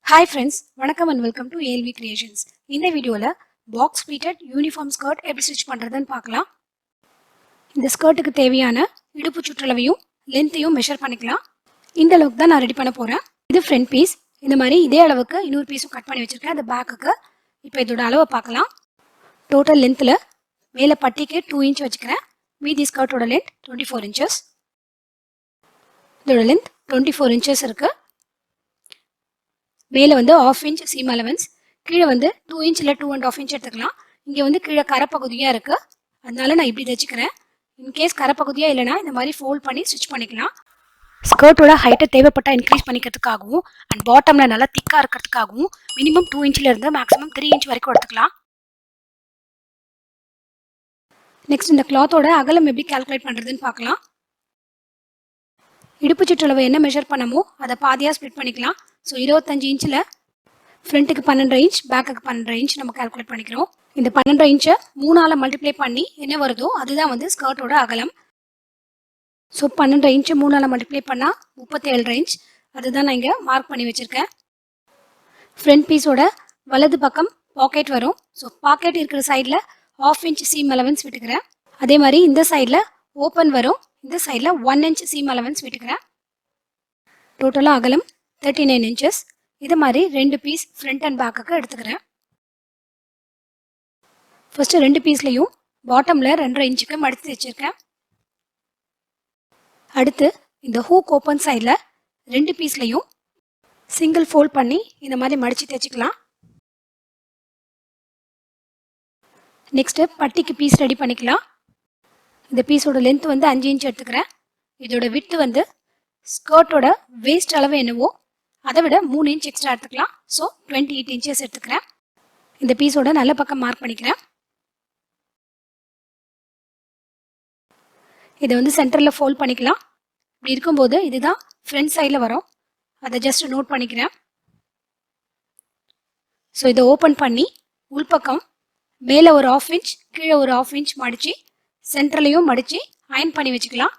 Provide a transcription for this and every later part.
Hi friends, வணக்கம் and welcome to ALV Creations. இந்த வீடியோல box pleated uniform skirt எப்படி ஸ்டிச் பண்றதுன்னு பார்க்கலாம். இந்த ஸ்கர்ட்டுக்கு தேவையான இடுப்பு சுற்றளவையும் லென்த்தையும் மெஷர் பண்ணிக்கலாம். இந்த அளவுக்கு தான் நான் ரெடி பண்ண போறேன். இது ஃப்ரண்ட் பீஸ். இந்த மாதிரி இதே அளவுக்கு இன்னொரு பீஸும் கட் பண்ணி வச்சிருக்கேன். அந்த பேக்குக்கு. இப்போ இதோட அளவை பார்க்கலாம். டோட்டல் லென்த்ல மேலே பட்டிக்கு 2 இன்ச் வச்சுக்கிறேன். மீதி ஸ்கர்ட்டோட லென்த் 24 inches. இதோட லென்த் 24 inches இருக்கு. மேலே வந்து 1/2 inch seam allowance, கீழே வந்து 2 inch இல்லை 2.5 inch எடுத்துக்கலாம். இங்கே வந்து கீழே கரைப்பகுதியாக இருக்குது, அதனால நான் இப்படி தைச்சிக்கிறேன். இன்கேஸ் கரைப்பகுதியாக இல்லைனா இந்த மாதிரி ஃபோல்ட் பண்ணி ஸ்டிச் பண்ணிக்கலாம். ஸ்கர்ட்டோட ஹைட்டை தேவைப்பட்டால் இன்க்ரீஸ் பண்ணிக்கிறதுக்காகவும் அண்ட் பாட்டமில் நல்லா திக்காக இருக்கிறதுக்காகவும் மினிமம் 2 inchலேருந்து மேக்ஸிமம் 3 inch வரைக்கும் எடுத்துக்கலாம். நெக்ஸ்ட் இந்த கிளாத்தோட அகலம் எப்படி கால்குலேட் பண்ணுறதுன்னு பார்க்கலாம். இடுப்பு சுற்றளவு என்ன மெஷர் பண்ணமோ அதை பாதியாக ஸ்ப்ளிட் பண்ணிக்கலாம். ஸோ 25 inchல ஃப்ரண்ட்டுக்கு 12 inch, பேக்குக்கு 12 inch நம்ம கால்குலேட் பண்ணிக்கிறோம். இந்த 12 inchை 3ஆல் மல்டிப்ளை பண்ணி என்ன வருதோ அதுதான் வந்து ஸ்கர்ட்டோட அகலம். ஸோ 12 inch 3ஆல் மல்டிப்ளை பண்ணால் 37 inch. அதுதான் நான் இங்கே மார்க் பண்ணி வச்சுருக்கேன். ஃப்ரண்ட் பீஸோட வலது பக்கம் பாக்கெட் வரும். ஸோ பாக்கெட் இருக்கிற சைடில் 1/2 inch சீம் அலவன்ஸ் விட்டுக்கிறேன். அதே மாதிரி இந்த சைடில் ஓப்பன் வரும். இந்த சைடில் 1 inch சீம் அலவன்ஸ் விட்டுக்கிறேன். டோட்டலாக அகலம் 39 inches. இது மாதிரி 2 பீஸ் ஃப்ரண்ட் அண்ட் பேக்குக்கு எடுத்துக்கிறேன். ஃபர்ஸ்ட் 2 பீஸ்லையும் பாட்டமில் 2.5 inchக்கு மடித்து வச்சிருக்கேன். அடுத்து இந்த ஹூக் ஓப்பன் சைடில் 2 பீஸ்லையும் சிங்கிள் ஃபோல்ட் பண்ணி இந்த மாதிரி மடித்து தைச்சிக்கலாம். நெக்ஸ்ட்டு பட்டிக்கு பீஸ் ரெடி பண்ணிக்கலாம். இந்த பீஸோட லென்த் வந்து 5 inch எடுத்துக்கிறேன். இதோட விட்த் வந்து ஸ்கர்ட்டோட வேஸ்ட் அளவு என்னவோ அதை விட 3 inch எக்ஸ்ட்ரா எடுத்துக்கலாம். ஸோ 28 inches எடுத்துக்கிறேன். இந்த பீஸோட நல்ல பக்கம் மார்க் பண்ணிக்கிறேன். இதை வந்து சென்டரில் ஃபோல்ட் பண்ணிக்கலாம். இப்படி இருக்கும்போது இதுதான் ஃப்ரண்ட் சைடில் வரும். அதை ஜஸ்ட் நோட் பண்ணிக்கிறேன். ஸோ இதை ஓப்பன் பண்ணி உள்பக்கம் மேலே ஒரு 1/2 inch, கீழே ஒரு 1/2 inch மடித்து சென்டர்லையும் மடித்து அயன் பண்ணி வச்சுக்கலாம்.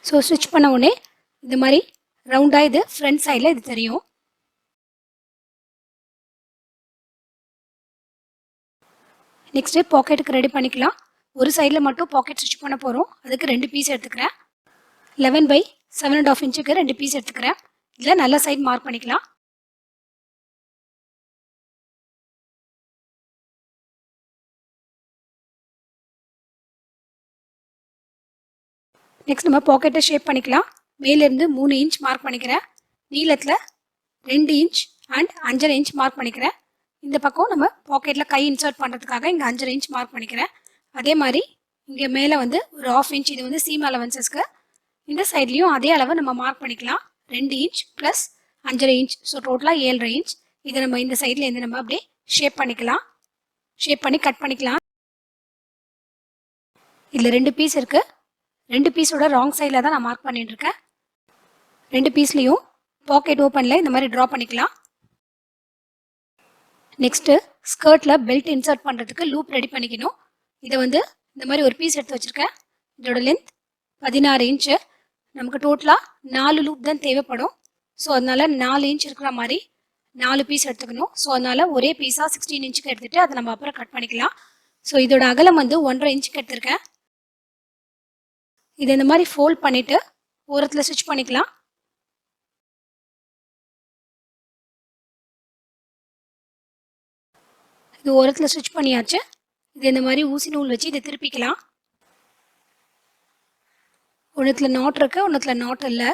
ஸோ ஸ்டிச் பண்ண உடனே இது மாதிரி ரவுண்டாக இது ஃப்ரண்ட் சைடில் இது தெரியும். நெக்ஸ்ட்டு பாக்கெட்டுக்கு ரெடி பண்ணிக்கலாம். ஒரு சைடில் மட்டும் பாக்கெட் ஸ்டிச் பண்ண போகிறோம். அதுக்கு 2 பீஸ் எடுத்துக்கிறேன். 11/7.5 inchக்கு 2 பீஸ் எடுத்துக்கிறேன். இதில் நல்ல சைட் மார்க் பண்ணிக்கலாம். நெக்ஸ்ட் நம்ம பாக்கெட்டை ஷேப் பண்ணிக்கலாம். மேலேருந்து 3 inch மார்க் பண்ணிக்கிறேன். நீளத்தில் 2 inch அண்ட் 5.5 inch மார்க் பண்ணிக்கிறேன். இந்த பக்கம் நம்ம பாக்கெட்டில் கை இன்சர்ட் பண்ணுறதுக்காக இங்கே 5.5 inch மார்க் பண்ணிக்கிறேன். அதே மாதிரி இங்கே மேலே வந்து ஒரு 1/2 inch, இது வந்து சீம் அலவன்சஸ்க்கு. இந்த சைட்லேயும் அதே அளவு நம்ம மார்க் பண்ணிக்கலாம். 2 inch ப்ளஸ் 5.5 inch. ஸோ டோட்டலாக 7.5 inch. இதை நம்ம இந்த சைடில் இருந்து நம்ம அப்படியே ஷேப் பண்ணிக்கலாம். ஷேப் பண்ணி கட் பண்ணிக்கலாம். இதில் 2 பீஸ் இருக்குது. 2 பீஸோட ராங் சைடில் தான் நான் மார்க் பண்ணிட்டு இருக்கேன். 2 பீஸ்லையும் பாக்கெட் ஓப்பனில் இந்த மாதிரி ட்ரா பண்ணிக்கலாம். நெக்ஸ்ட்டு ஸ்கர்ட்டில் பெல்ட் இன்சர்ட் பண்ணுறதுக்கு லூப் ரெடி பண்ணிக்கணும். இதை வந்து இந்த மாதிரி ஒரு பீஸ் எடுத்து வச்சுருக்கேன். இதோட லென்த் 16 inch. நமக்கு டோட்டலாக 4 லூப் தான் தேவைப்படும். ஸோ அதனால் 4 inch இருக்கிற மாதிரி 4 பீஸ் எடுத்துக்கணும். ஸோ அதனால் ஒரே பீஸாக 16 inchக்கு எடுத்துகிட்டு அதை நம்ம அப்புறம் கட் பண்ணிக்கலாம். ஸோ இதோட அகலம் வந்து 1.5 inchக்கு எடுத்திருக்கேன். இதை இந்த மாதிரி ஃபோல்ட் பண்ணிவிட்டு ஓரத்தில் ஸ்டிச் பண்ணிக்கலாம். இது ஓரத்தில் ஸ்டிச் பண்ணியாச்சு. இது இந்த மாதிரி ஊசி நூல் வச்சு இதை திருப்பிக்கலாம். ஒன்றுத்தில் நாட் இருக்கு, ஒன்றுத்தில் நாட் இல்லை.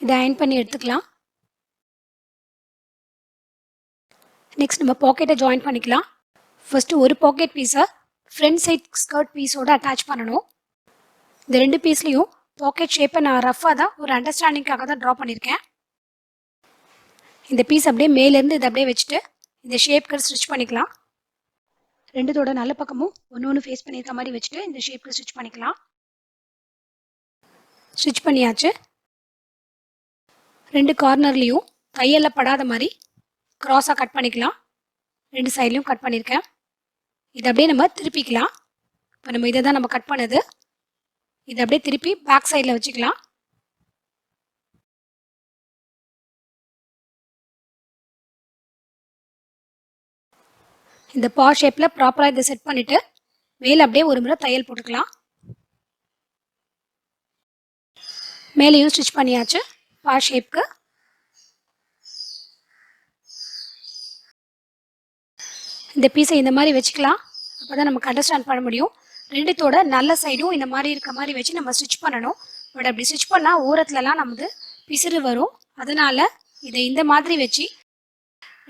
இதை அயன் பண்ணி எடுத்துக்கலாம். நெக்ஸ்ட் நம்ம பாக்கெட்டை ஜாயின் பண்ணிக்கலாம். ஃபர்ஸ்ட் ஒரு பாக்கெட் பீஸை ஃப்ரண்ட் சைட் ஸ்கர்ட் பீஸோட அட்டாச் பண்ணணும். இந்த 2 பீஸ்லையும் பாக்கெட் ஷேப்பை நான் ரஃபாக தான் ஒரு அண்டர்ஸ்டாண்டிங்காக தான் ட்ரா பண்ணியிருக்கேன். இந்த பீஸ் அப்படியே மேலேருந்து இதை அப்படியே வச்சுட்டு இந்த ஷேப்க்கு ஸ்டிச் பண்ணிக்கலாம். ரெண்டுத்தோட நல்ல பக்கமும் ஒன்று ஃபேஸ் பண்ணியிருக்க மாதிரி வச்சுட்டு இந்த ஷேப்க்கு ஸ்டிச் பண்ணிக்கலாம். ஸ்டிச் பண்ணியாச்சு. ரெண்டு கார்னர்லேயும் தையலில் படாத மாதிரி க்ராஸாக கட் பண்ணிக்கலாம். ரெண்டு சைட்லையும் கட் பண்ணியிருக்கேன். இதை அப்படியே நம்ம திருப்பிக்கலாம். இப்போ நம்ம இதை தான் நம்ம கட் பண்ணது. இதை அப்படியே திருப்பி பேக் சைடில் வச்சுக்கலாம். இந்த பா ஷேப்பில் ப்ராப்பராக இதை செட் பண்ணிவிட்டு மேலே அப்படியே ஒரு முறை தையல் போட்டுக்கலாம். மேலேயும் ஸ்டிச் பண்ணியாச்சு பா ஷேப்க்கு. இந்த பீஸை இந்த மாதிரி வச்சுக்கலாம். அப்போ தான் நமக்கு அண்டர்ஸ்டாண்ட் பண்ண முடியும். ரெண்டுத்தோட நல்ல சைடும் இந்த மாதிரி இருக்க மாதிரி வச்சு நம்ம ஸ்டிச் பண்ணணும். பட் அப்படி ஸ்டிச் பண்ணால் ஓரத்துலலாம் நமக்கு பிசிறு வரும். அதனால இதை இந்த மாதிரி வச்சு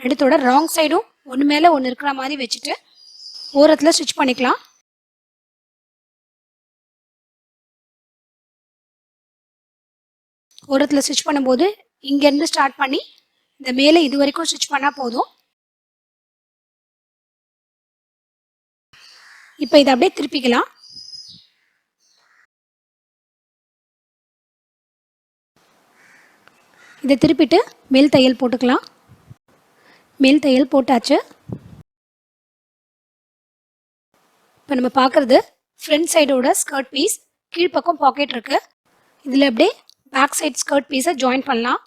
ரெண்டுத்தோட ராங் சைடும் ஒன்று மேலே ஒன்று இருக்கிற மாதிரி வச்சுட்டு ஓரத்தில் ஸ்டிச் பண்ணிக்கலாம். ஓரத்தில் ஸ்டிச் பண்ணும்போது இங்கேருந்து ஸ்டார்ட் பண்ணி இந்த மேலே இது வரைக்கும் ஸ்டிச் பண்ணால் போதும். இப்போ இதை அப்படியே திருப்பிக்கலாம். இதை திருப்பிட்டு மேல் தையல் போட்டுக்கலாம். மேல் தையல் போட்டாச்சு. இப்போ நம்ம பார்க்குறது ஃப்ரண்ட் சைடோட ஸ்கர்ட் பீஸ். கீழ்ப்பக்கம் பாக்கெட் இருக்குது. இதில் அப்படியே பேக் சைட் ஸ்கர்ட் பீஸை ஜாயின் பண்ணலாம்.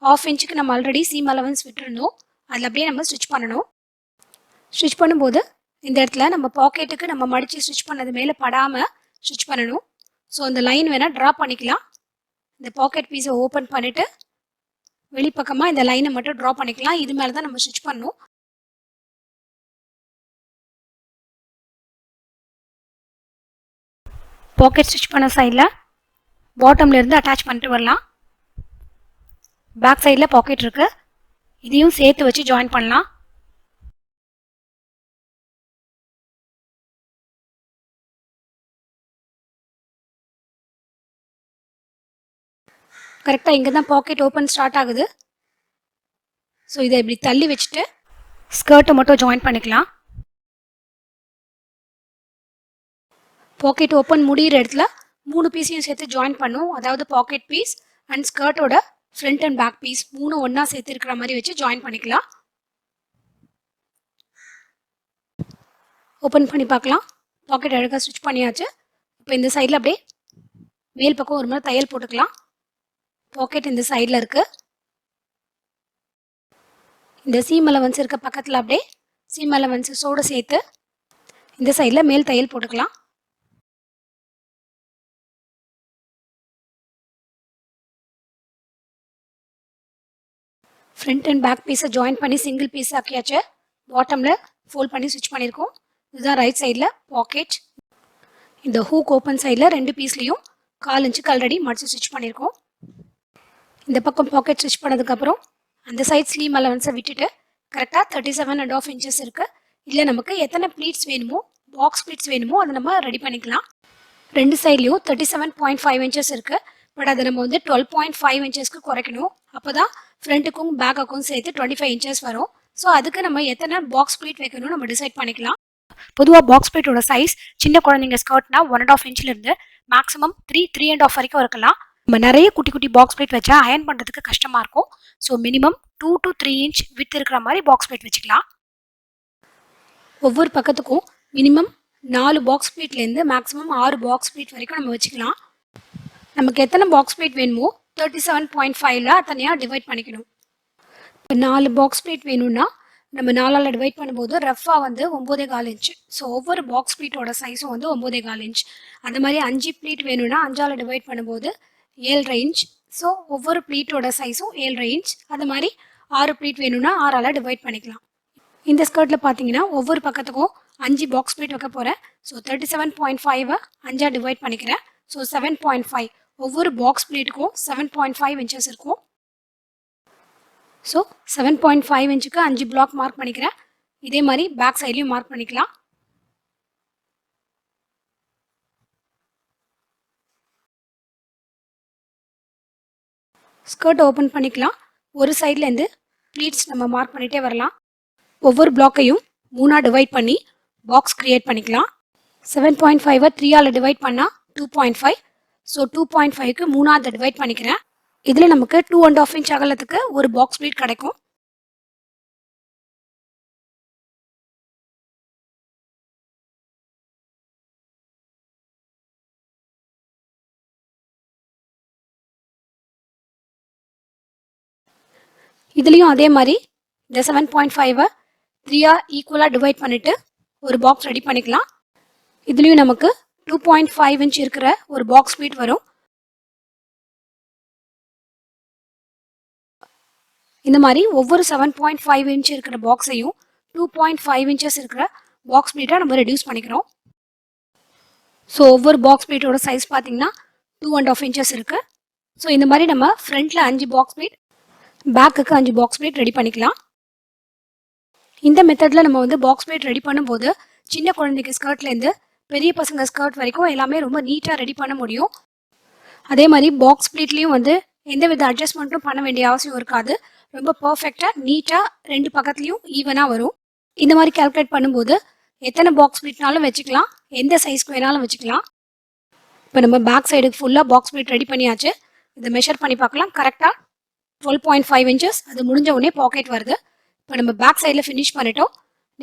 1/2 இன்ச்சுக்கு நம்ம ஆல்ரெடி சீம் அலவன்ஸ் விட்டுருந்தோம். அதில் அப்படியே நம்ம ஸ்டிச் பண்ணணும். ஸ்டிச் பண்ணும்போது இந்த இடத்துல நம்ம பாக்கெட்டுக்கு நம்ம மடித்து ஸ்டிச் பண்ணது மேலே படாமல் ஸ்டிச் பண்ணணும். ஸோ அந்த லைன் வேணால் ட்ரா பண்ணிக்கலாம். இந்த பாக்கெட் பீஸை ஓப்பன் பண்ணிவிட்டு வெளிப்பக்கமாக இந்த லைனை மட்டும் ட்ரா பண்ணிக்கலாம். இது மேலே தான் நம்ம ஸ்டிச் பண்ணணும். பாக்கெட் ஸ்டிச் பண்ண சைடில் பாட்டம்லேருந்து அட்டாச் பண்ணிட்டு வரலாம். பேக் சைடில் பாக்கெட் இருக்குது. இதையும் சேர்த்து வச்சு ஜாயின் பண்ணலாம். கரெக்டாக இங்கே தான் பாக்கெட் ஓப்பன் ஸ்டார்ட் ஆகுது. ஸோ இதை இப்படி தள்ளி வச்சுட்டு ஸ்கர்ட்டை மட்டும் ஜாயின் பண்ணிக்கலாம். பாக்கெட் ஓப்பன் முடிகிற இடத்துல 3 பீஸையும் சேர்த்து ஜாயின் பண்ணும். அதாவது பாக்கெட் பீஸ் அண்ட் ஸ்கர்ட்டோட ஃப்ரண்ட் அண்ட் பேக் பீஸ் 3 ஒன்றா சேர்த்து இருக்கிற மாதிரி வச்சு ஜாயின் பண்ணிக்கலாம். ஓப்பன் பண்ணி பார்க்கலாம். பாக்கெட் அழகாக ஸ்டிச் பண்ணியாச்சு. இப்போ இந்த சைடில் அப்படியே மேல் பக்கம் ஒரு மாதிரி தையல் போட்டுக்கலாம். பாக்கெட் இந்த சைடில் இருக்குது. இந்த சீம் அலவன்ஸ் இருக்க பக்கத்தில் அப்படியே சீம் அலவன்ஸோடு சேர்த்து இந்த சைடில் மேல் தையல் போட்டுக்கலாம். ஃப்ரண்ட் அண்ட் பேக் பீஸை ஜாயின் பண்ணி சிங்கிள் பீஸ் ஆக்கியாச்சு. பாட்டமில் ஃபோல்ட் பண்ணி ஸ்டிச் பண்ணியிருக்கோம். இதுதான் ரைட் சைடில் பாக்கெட். இந்த ஹூக் ஓப்பன் சைடில் 2 பீஸ்லேயும் 1/4 இன்ச்சுக்கு ஆல்ரெடி மடித்து ஸ்டிச் பண்ணியிருக்கோம். இந்த பக்கம் பாக்கெட் ஸ்டிச் பண்ணதுக்கப்புறம் அந்த சைட் ஸ்லீவ் அலவன்ஸை விட்டுட்டு கரெக்டாக 37.5 இன்ச்சஸ் இருக்குது. இல்லை நமக்கு எத்தனை ப்ளீட்ஸ் வேணுமோ பாக்ஸ் ப்ளீட்ஸ் வேணுமோ அதை நம்ம ரெடி பண்ணிக்கலாம். ரெண்டு சைட்லேயும் 37.5 இன்ச்சஸ் இருக்குது. பட் அதை நம்ம வந்து 12.5 இன்ச்சஸ்க்கு குறைக்கணும். அப்போ தான் ஃப்ரண்ட்டுக்கும் பேக்குக்கும் சேர்த்து 25 இன்ச்சஸ் வரும். ஸோ அதுக்கு நம்ம எத்தனை பாக்ஸ் ப்ளீட் வைக்கணும் நம்ம டிசைட் பண்ணிக்கலாம். பொதுவாக பாக்ஸ் ப்ளீட்டோட சைஸ் சின்ன குழந்தைங்க ஸ்கர்ட்னா 1.5 இன்ச்லேருந்து மேக்ஸிமம் 3.5 வரைக்கும் இருக்கலாம். நம்ம நிறைய குட்டி குட்டி பாக்ஸ் ப்ளீட் வச்சா அயன் பண்ணுறதுக்கு கஷ்டமாக இருக்கும். So minimum 2 to 3 inch width இருக்கிற மாதிரி பாக்ஸ் ப்ளீட் வச்சுக்கலாம். ஒவ்வொரு பக்கத்துக்கும் மினிமம் 4 பாக்ஸ் ப்ளீட்லேருந்து மேக்ஸிமம் 6 பாக்ஸ் ப்ளீட் வரைக்கும் நம்ம வச்சுக்கலாம். நமக்கு எத்தனை பாக்ஸ் ப்ளீட் வேணுமோ 37.5ல் தனியாக டிவைட் பண்ணிக்கணும். இப்போ 4 பாக்ஸ் ப்ளீட் வேணும்னா நம்ம 4ஆல் டிவைட் பண்ணும்போது ரஃபாக வந்து 9.25 இன்ச். ஸோ ஒவ்வொரு பாக்ஸ் ப்ளீட்டோட சைஸும் வந்து 9.25 இன்ச். அந்த மாதிரி 5 ப்ளீட் வேணும்னா 5ஆல் டிவைட் பண்ணும்போது 7.5 இன்ச். ஸோ ஒவ்வொரு ப்ளீட்டோட சைஸும் 7.5 இன்ச். அது மாதிரி 6 ப்ளீட் வேணும்னா 6ஆல் டிவைட் பண்ணிக்கலாம். இந்த ஸ்கர்ட்டில் பார்த்தீங்கன்னா ஒவ்வொரு பக்கத்துக்கும் 5 பாக்ஸ் ப்ளீட் வைக்க போகிறேன். ஸோ 37.5 5ஆக டிவைட் பண்ணிக்கிறேன். ஸோ 7.5 ஒவ்வொரு பாக்ஸ் ப்ளீட்டுக்கும் 7.5 இன்ச்சஸ் இருக்கும். ஸோ 7.5 இன்ச்சுக்கு 5 பிளாக் மார்க் பண்ணிக்கிறேன். இதே மாதிரி பேக் சைட்லையும் மார்க் பண்ணிக்கலாம். ஸ்கர்ட் ஓப்பன் பண்ணிக்கலாம். ஒரு சைட்லேருந்து ப்ளீட்ஸ் நம்ம மார்க் பண்ணிட்டே வரலாம். ஒவ்வொரு பிளாக்கையும் 3ஆ டிவைட் பண்ணி பாக்ஸ் கிரியேட் பண்ணிக்கலாம். 7.5 3ஆல் டிவைட் பண்ணா 2.5. ஸோ 2.5க்கு 3ஆவது டிவைட் பண்ணிக்கிறேன். இதில் நமக்கு 2.5 இன்ச் அகலத்துக்கு ஒரு பாக்ஸ் ப்ளீட் கிடைக்கும். இதுலேயும் அதே மாதிரி இந்த 7.5 3ஆ ஈக்குவலாக டிவைட் பண்ணிட்டு ஒரு பாக்ஸ் ரெடி பண்ணிக்கலாம். இதுலேயும் நமக்கு 2.5 இன்ச் இருக்கிற ஒரு பாக்ஸ் ப்ளீட் வரும். இந்த மாதிரி ஒவ்வொரு 7.5 இன்ச் இருக்கிற பாக்ஸையும் 2.5 இன்ச்சஸ் இருக்கிற பாக்ஸ் ப்ளீட்டாக நம்ம ரெடியூஸ் பண்ணிக்கிறோம். ஸோ ஒவ்வொரு பாக்ஸ் ப்ளீட்டோட சைஸ் பார்த்தீங்கன்னா 2.5 இன்ச்சஸ் இருக்கு. ஸோ இந்த மாதிரி நம்ம ஃப்ரண்ட்ல 5 பாக்ஸ் ப்ளீட், பேக்குக்கு 5 பாக்ஸ் ப்ளீட் ரெடி பண்ணிக்கலாம். இந்த மெத்தடில் நம்ம வந்து பாக்ஸ் ப்ளீட் ரெடி பண்ணும்போது சின்ன குழந்தைக்கு ஸ்கர்ட்லேருந்து பெரிய பசங்க ஸ்கர்ட் வரைக்கும் எல்லாமே ரொம்ப நீட்டாக ரெடி பண்ண முடியும். அதே மாதிரி பாக்ஸ் ப்ளீட்லேயும் வந்து எந்தவித அட்ஜஸ்ட்மெண்ட்டும் பண்ண வேண்டிய அவசியம் இருக்காது. ரொம்ப பர்ஃபெக்டாக நீட்டாக ரெண்டு பக்கத்துலையும் ஈவனாக வரும். இந்த மாதிரி கால்குலேட் பண்ணும்போது எத்தனை பாக்ஸ் ப்ளீட்னாலும் வச்சுக்கலாம், எந்த சைஸ்க்கு வேணாலும் வச்சுக்கலாம். இப்போ நம்ம பேக் சைடுக்கு ஃபுல்லாக பாக்ஸ் ப்ளீட் ரெடி பண்ணியாச்சு. இதை மெஷர் பண்ணி பார்க்கலாம். கரெக்டாக 12.5 இன்ச்சஸ் அது முடிஞ்ச உடனே பாக்கெட் வருது. இப்போ நம்ம பேக் சைடில் ஃபினிஷ் பண்ணிட்டோம்.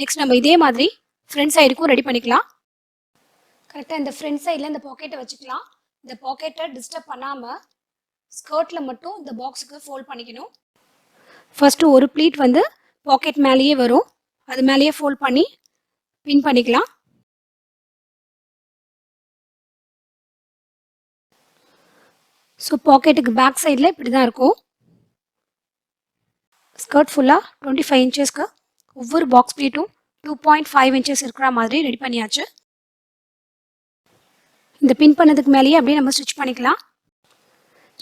நெக்ஸ்ட் நம்ம இதே மாதிரி ஃப்ரண்ட் சைடுக்கும் ரெடி பண்ணிக்கலாம். கரெக்டாக இந்த ஃப்ரண்ட் சைடில் இந்த பாக்கெட்டை வச்சுக்கலாம். இந்த பாக்கெட்டை டிஸ்டர்ப் பண்ணாமல் ஸ்கர்ட்டில் மட்டும் இந்த பாக்ஸுக்கு ஃபோல்ட் பண்ணிக்கணும். ஃபர்ஸ்ட்டு ஒரு ப்ளீட் வந்து பாக்கெட் மேலேயே வரும், அது மேலேயே ஃபோல்ட் பண்ணி பின் பண்ணிக்கலாம். ஸோ பாக்கெட்டுக்கு பேக் சைடில் இப்படி தான் இருக்கும். ஸ்கர்ட் ஃபுல்லாக 25 இன்ச்சஸ்க்கு ஒவ்வொரு பாக்ஸ் ப்ளீட்டும் 2.5 இன்ச்சஸ் இருக்கிற மாதிரி ரெடி பண்ணியாச்சு. இந்த பின் பண்ணதுக்கு மேலேயே அப்படியே நம்ம ஸ்டிச் பண்ணிக்கலாம்.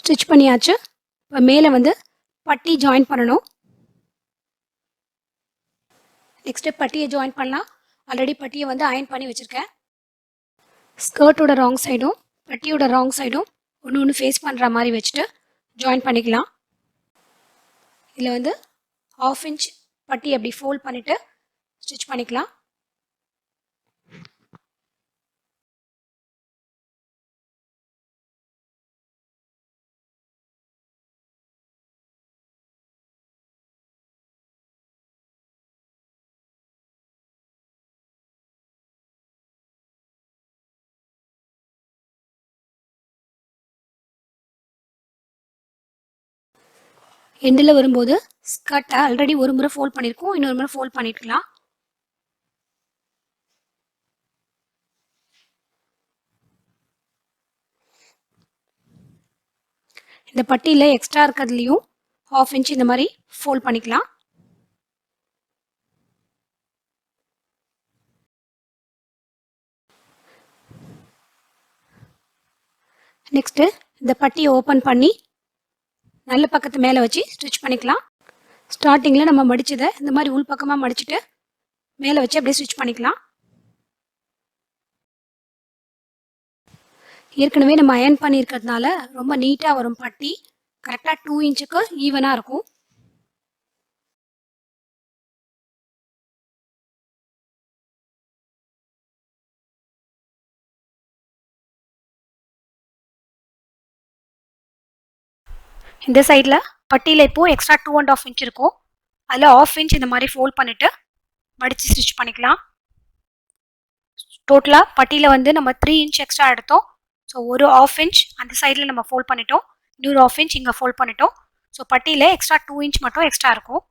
ஸ்டிச் பண்ணியாச்சு. இப்போ மேலே வந்து பட்டி ஜாயின் பண்ணணும். நெக்ஸ்ட்டு பட்டியை ஜாயின் பண்ணலாம். ஆல்ரெடி பட்டியை வந்து அயன் பண்ணி வச்சுருக்கேன். ஸ்கர்ட்டோட ராங் சைடும் பட்டியோட ராங் சைடும் ஒன்று ஃபேஸ் பண்ணுற மாதிரி வச்சுட்டு ஜாயின் பண்ணிக்கலாம். இதில் வந்து 1/2 இன்ச் பட்டி அப்படி ஃபோல்ட் பண்ணிவிட்டு ஸ்டிச் பண்ணிக்கலாம். எண்டில் வரும்போது ஸ்கர்ட்டை ஆல்ரெடி ஒரு முறை ஃபோல்ட் பண்ணியிருக்கோம், இன்னொரு முறை ஃபோல்ட் பண்ணிக்கலாம். இந்த பட்டியில் எக்ஸ்ட்ரா இருக்கிறதுலையும் 1/2 இன்ச் இந்த மாதிரி ஃபோல்ட் பண்ணிக்கலாம். நெக்ஸ்ட்டு இந்த பட்டியை ஓப்பன் பண்ணி நல்ல பக்கத்து மேலே வச்சு ஸ்டிச் பண்ணிக்கலாம். ஸ்டார்டிங்கில் நம்ம மடித்ததை இந்த மாதிரி உள் பக்கமாக மடிச்சுட்டு மேலே வச்சு அப்படியே ஸ்டிச் பண்ணிக்கலாம். ஏற்கனவே நம்ம அயன் பண்ணியிருக்கிறதுனால ரொம்ப நீட்டாக வரும் பட்டி. கரெக்டாக 2 இன்ச்சுக்கு ஈவனாக இருக்கும். இந்த சைடில் பட்டியில் இப்போது எக்ஸ்ட்ரா 2.5 இன்ச் இருக்கும். அதில் 1/2 இன்ச் இந்த மாதிரி ஃபோல்ட் பண்ணிவிட்டு மடித்து ஸ்டிச் பண்ணிக்கலாம். டோட்டலாக பட்டியில் வந்து நம்ம 3 இன்ச் எக்ஸ்ட்ரா எடுத்தோம். ஸோ ஒரு 1/2 இன்ச் அந்த சைடில் நம்ம ஃபோல்ட் பண்ணிட்டோம், இன்னொரு 1/2 இன்ச் இங்கே ஃபோல்ட் பண்ணிட்டோம். ஸோ பட்டியில் எக்ஸ்ட்ரா 2 இன்ச் மட்டும் எக்ஸ்ட்ரா இருக்கும்.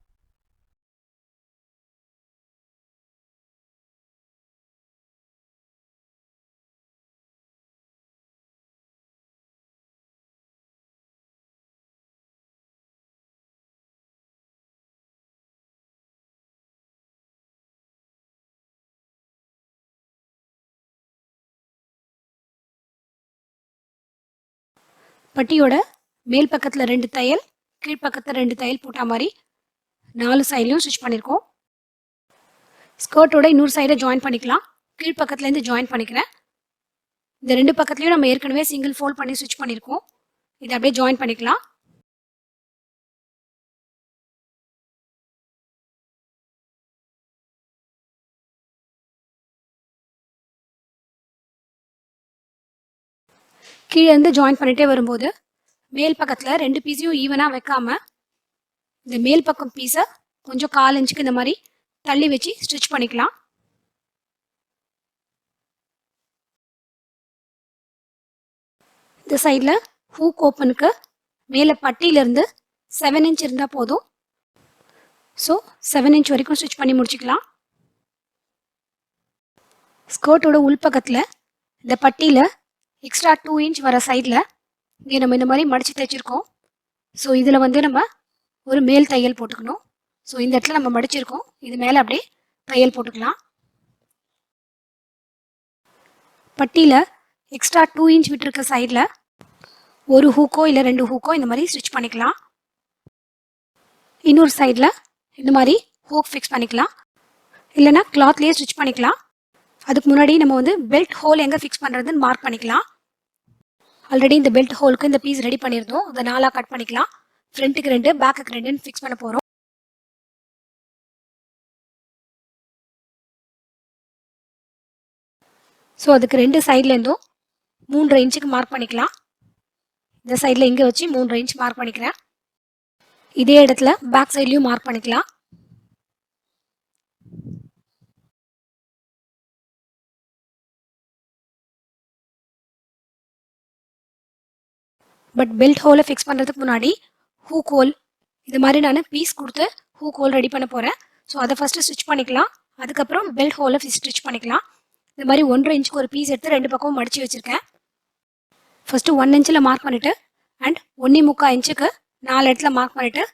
பட்டியோட மேல் பக்கத்தில் 2 தையல், கீழ்ப்பக்கத்தில் 2 தையல் போட்ட மாதிரி 4 சைட்லையும் ஸ்டிச் பண்ணியிருக்கோம். ஸ்கர்ட்டோட இன்னொரு சைடை ஜாயின் பண்ணிக்கலாம். கீழ்ப்பக்கத்துலேருந்து ஜாயின் பண்ணிக்கிறேன். இந்த 2 பக்கத்துலையும் நம்ம ஏற்கனவே சிங்கிள் ஃபோல்ட் பண்ணி ஸ்டிச் பண்ணியிருக்கோம். இதை அப்படியே ஜாயின் பண்ணிக்கலாம். கீழே இருந்து ஜாயின் பண்ணிட்டே வரும்போது மேல் பக்கத்தில் ரெண்டு பீஸையும் ஈவனாக வைக்காம இந்த மேல் பக்கம் பீஸை கொஞ்சம் 1/4 இன்ச்சுக்கு இந்த மாதிரி தள்ளி வச்சு ஸ்டிச் பண்ணிக்கலாம். இந்த சைடில் ஹூக் ஓப்பனுக்கு மேலே பட்டியிலேருந்து 7 இன்ச் இருந்தால் போதும். ஸோ 7 இன்ச் வரைக்கும் ஸ்டிச் பண்ணி முடிச்சுக்கலாம். ஸ்கர்ட்டோட உள்பக்கத்தில் இந்த பட்டியில் எக்ஸ்ட்ரா 2 இன்ச் வர சைடில் இங்கே நம்ம இந்த மாதிரி மடித்து தைச்சிருக்கோம். ஸோ இதில் வந்து நம்ம ஒரு மேல் தையல் போட்டுக்கணும். ஸோ இந்த இடத்துல நம்ம மடிச்சிருக்கோம், இது மேலே அப்படியே தையல் போட்டுக்கலாம். பட்டியில் எக்ஸ்ட்ரா 2 இன்ச் விட்டுருக்க சைடில் ஒரு ஹூக்கோ இல்லை 2 ஹூக்கோ இந்த மாதிரி ஸ்டிச் பண்ணிக்கலாம். இன்னொரு சைடில் இந்த மாதிரி ஹூக் ஃபிக்ஸ் பண்ணிக்கலாம், இல்லைனா கிளாத்லேயே ஸ்டிச் பண்ணிக்கலாம். அதுக்கு முன்னாடி நம்ம வந்து பெல்ட் ஹோல் எங்கே ஃபிக்ஸ் பண்ணுறதுன்னு மார்க் பண்ணிக்கலாம். ஆல்ரெடி இந்த பெல்ட் ஹோலுக்கு இந்த பீஸ் ரெடி பண்ணியிருந்தோம், அதை 4ஆக கட் பண்ணிக்கலாம். ஃப்ரண்ட்டுக்கு 2, பேக்குக்கு 2ன்னு ஃபிக்ஸ் பண்ண போகிறோம். ஸோ அதுக்கு 2 சைட்லேருந்தும் 3.5 இன்ச்சுக்கு மார்க் பண்ணிக்கலாம். இந்த சைடில் இங்கே வச்சு 3.5 இன்ச் மார்க் பண்ணிக்கிறேன். இதே இடத்துல பேக் சைட்லேயும் மார்க் பண்ணிக்கலாம். பட் பெல்ட் ஹோலை ஃபிக்ஸ் பண்ணுறதுக்கு முன்னாடி ஹூக் ஹோல் இது மாதிரி நான் பீஸ் கொடுத்து ஹூக் ஹோல் ரெடி பண்ண போகிறேன். ஸோ அதை ஃபஸ்ட்டு ஸ்டிச் பண்ணிக்கலாம், அதுக்கப்புறம் பெல்ட் ஹோலை ஸ்டிச் பண்ணிக்கலாம். இந்த மாதிரி 1.5 இன்ச்சுக்கு ஒரு பீஸ் எடுத்து 2 பக்கமும் மடித்து வச்சுருக்கேன். ஃபஸ்ட்டு 1 இன்ச்சில் மார்க் பண்ணிவிட்டு அண்ட் 1.25 இன்ச்சுக்கு 4 இடத்துல மார்க் பண்ணிவிட்டு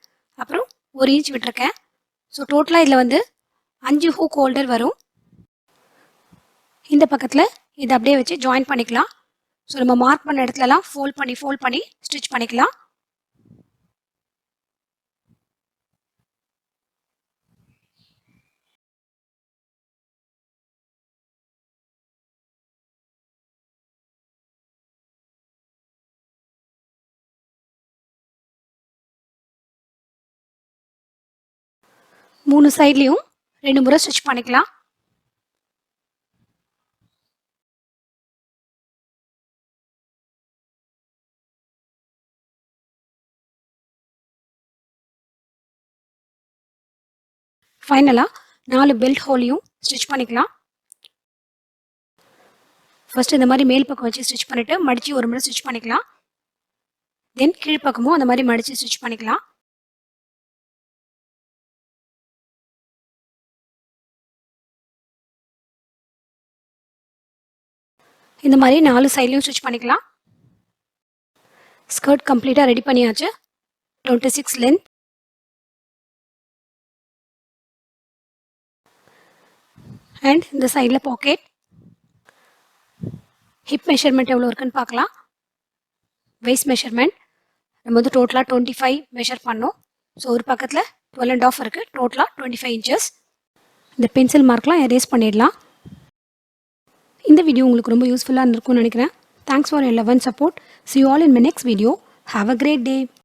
அப்புறம் 1 இன்ச் விட்டுருக்கேன். ஸோ டோட்டலாக இதில் வந்து 5 ஹூக் ஹோல்டர் வரும். இந்த பக்கத்தில் இதை அப்படியே வச்சு ஜாயின் பண்ணிக்கலாம். ஸோ நம்ம மார்க் பண்ண இடத்துலலாம் ஃபோல்ட் பண்ணி ஸ்டிச் பண்ணிக்கலாம். மூணு சைட்லேயும் 2 முறை ஸ்டிச் பண்ணிக்கலாம். ஃபைனலாக 4 பெல்ட் ஹோலையும் ஸ்டிச் பண்ணிக்கலாம். ஃபஸ்ட்டு இந்த மாதிரி மேல் பக்கம் வச்சு ஸ்டிச் பண்ணிவிட்டு மடித்து ஒரு முறை ஸ்டிச் பண்ணிக்கலாம். தென் கீழ்ப்பக்கமும் அந்த மாதிரி மடித்து ஸ்டிச் பண்ணிக்கலாம். இந்த மாதிரி 4 சைட்லையும் ஸ்டிச் பண்ணிக்கலாம். ஸ்கர்ட் கம்ப்ளீட்டாக ரெடி பண்ணியாச்சு. 26 லென்த், அண்ட் இந்த சைடில் பாக்கெட். ஹிப் மெஷர்மெண்ட் எவ்வளோ இருக்குன்னு பார்க்கலாம். வெய்ஸ்ட் மெஷர்மெண்ட் நம்ம வந்து டோட்டலாக 25 மெஷர் பண்ணோம். ஸோ ஒரு பக்கத்தில் 12.5 இருக்குது, டோட்டலாக 25 இன்ச்சஸ். இந்த பென்சில் மார்க்லாம் எரேஸ் பண்ணிடலாம். இந்த வீடியோ உங்களுக்கு ரொம்ப யூஸ்ஃபுல்லாக இருந்திருக்கும்னு நினைக்கிறேன். Thanks for your love and support. See you all in my next video. Have a great day.